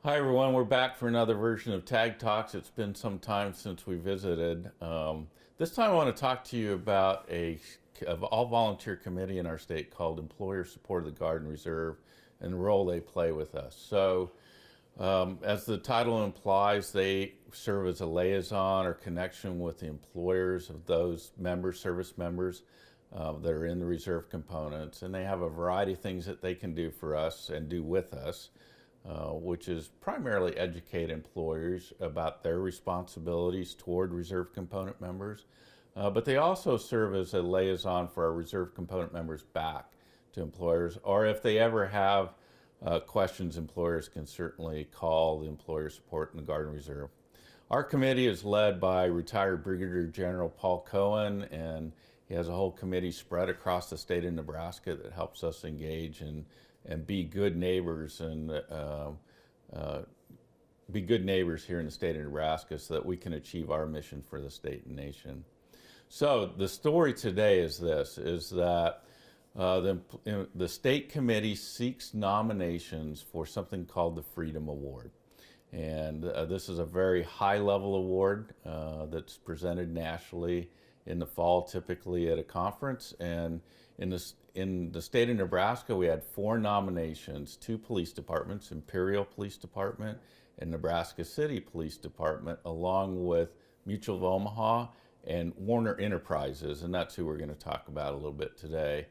Hi everyone, we're back for another version of Tag Talks. It's been some time since we visited. This time I want to talk to you about a all-volunteer committee in our state called Employer Support of the Guard and Reserve and the role they play with us. So, as the title implies, they serve as a liaison or connection with the employers of those members, service members that are in the reserve components, and they have a variety of things that they can do for us and do with us. Which is primarily educate employers about their responsibilities toward reserve component members. But they also serve as a liaison for our reserve component members back to employers, or if they ever have questions, employers can certainly call the Employer Support in the Guard and Reserve. Our committee is led by retired Brigadier General Paul Cohen, and he has a whole committee spread across the state of Nebraska that helps us engage and be good neighbors and be good neighbors here in the state of Nebraska so that we can achieve our mission for the state and nation. So the story today is this, is that the state committee seeks nominations for something called the Freedom Award. And this is a very high-level award that's presented nationally in the fall, typically at a conference. And in the state of Nebraska, we had 4 nominations, 2 police departments, Imperial Police Department and Nebraska City Police Department, along with Mutual of Omaha and Werner Enterprises, and that's who we're going to talk about a little bit today,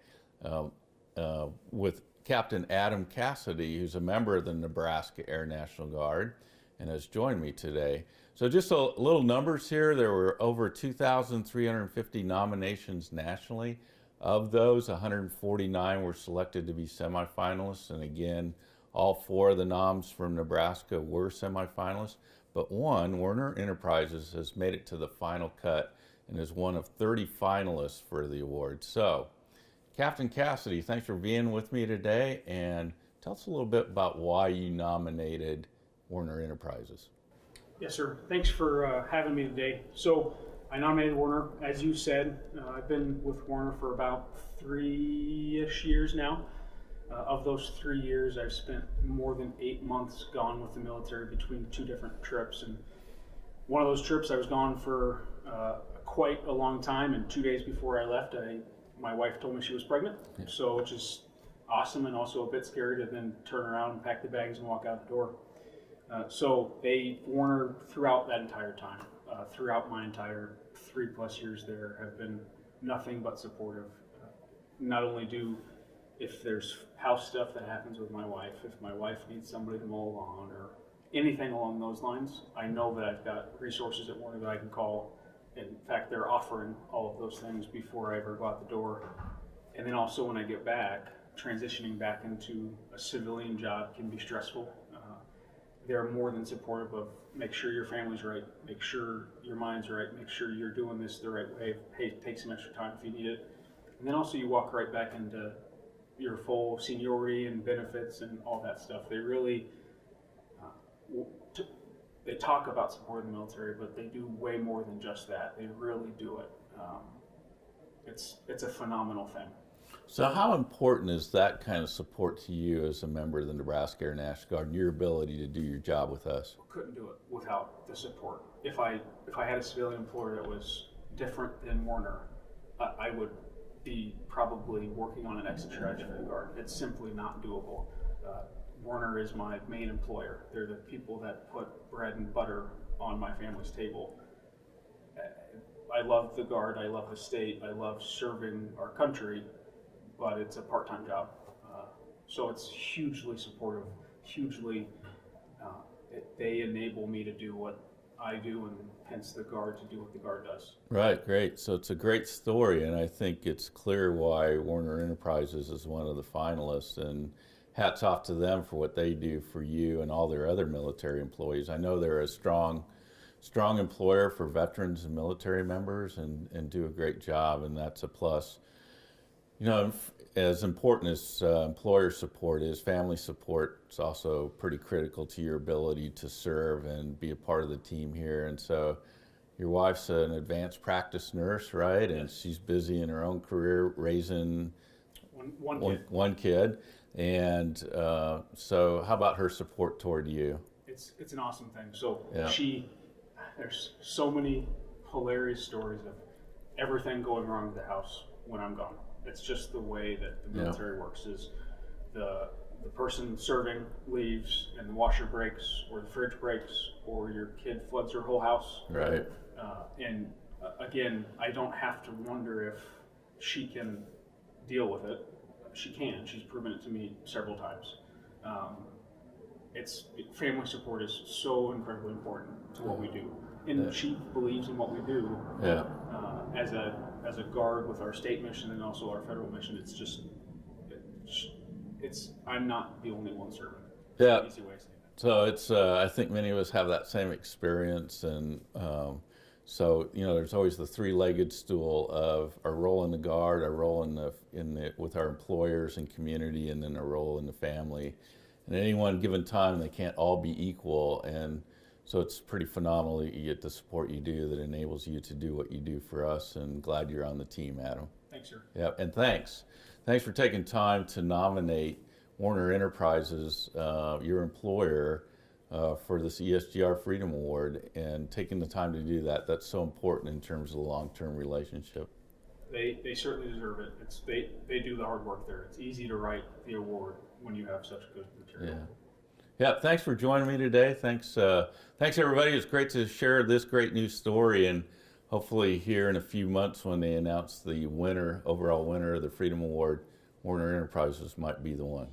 with Captain Adam Cassidy, who's a member of the Nebraska Air National Guard and has joined me today. So just a little numbers here. There were over 2,350 nominations nationally. Of those, 149 were selected to be semifinalists, and again, all 4 of the noms from Nebraska were semifinalists, but one, Werner Enterprises, has made it to the final cut and is one of 30 finalists for the award. So, Captain Cassidy, thanks for being with me today, and tell us a little bit about why you nominated Werner Enterprises. Yes, sir. Thanks for having me today. So, I nominated Werner, as you said. I've been with Werner for about 3-ish years now. Of those 3 years, I've spent more than 8 months gone with the military between 2 different trips. And one of those trips, I was gone for quite a long time. And 2 days before I left, my wife told me she was pregnant. Yeah. So, which is awesome and also a bit scary to then turn around and pack the bags and walk out the door. So Werner, throughout that entire time, throughout my entire 3+ years there, have been nothing but supportive. Not only if there's house stuff that happens with my wife, if my wife needs somebody to mow a lawn or anything along those lines, I know that I've got resources at Werner that I can call. In fact, they're offering all of those things before I ever go out the door. And then also when I get back, transitioning back into a civilian job can be stressful. They're more than supportive of make sure your family's right, make sure your mind's right, make sure you're doing this the right way. Hey, take some extra time if you need it. And then also you walk right back into your full seniority and benefits and all that stuff. They really, they talk about supporting the military, but they do way more than just that. They really do it. It's a phenomenal thing. So how important is that kind of support to you as a member of the Nebraska Air National Guard and your ability to do your job with us? Couldn't do it without the support. If I had a civilian employer that was different than Werner, I would be probably working on an exit strategy for the Guard. It's simply not doable. Werner is my main employer. They're the people that put bread and butter on my family's table. I love the Guard, I love the state, I love serving our country, but it's a part-time job. So it's hugely supportive, hugely, they enable me to do what I do, and hence the Guard to do what the Guard does. Right, great. So it's a great story, and I think it's clear why Werner Enterprises is one of the finalists, and hats off to them for what they do for you and all their other military employees. I know they're a strong employer for veterans and military members and do a great job, and that's a plus. You know, as important as employer support is, family support is also pretty critical to your ability to serve and be a part of the team here. And so your wife's an advanced practice nurse, right? And yes. She's busy in her own career raising one kid. One kid. And so how about her support toward you? it's an awesome thing. So Yeah. there's so many hilarious stories of everything going wrong at the house when I'm gone. It's just the way that the military works. Is the person serving leaves and the washer breaks or the fridge breaks or your kid floods her whole house. Right. And again, I don't have to wonder if she can deal with it. She can. She's proven it to me several times. Family support is so incredibly important to what we do, and she believes in what we do. Yeah. As a guard with our state mission and also our federal mission, I'm not the only one serving. Yeah. Easy way of saying that. So it's I think many of us have that same experience, and so there's always the three-legged stool of our role in the guard, our role with our employers and community, and then our role in the family. And at any one given time, they can't all be equal, and so it's pretty phenomenal that you get the support you do that enables you to do what you do for us. And glad you're on the team, Adam. Thanks, sir. Yeah, and thanks for taking time to nominate Werner Enterprises, your employer, for this ESGR Freedom Award, and taking the time to do that. That's so important in terms of the long-term relationship. They certainly deserve it. They do the hard work there. It's easy to write the award when you have such good material. Yeah. Thanks for joining me today. Thanks everybody. It's great to share this great news story, and hopefully here in a few months when they announce the overall winner of the Freedom Award, Werner Enterprises might be the one.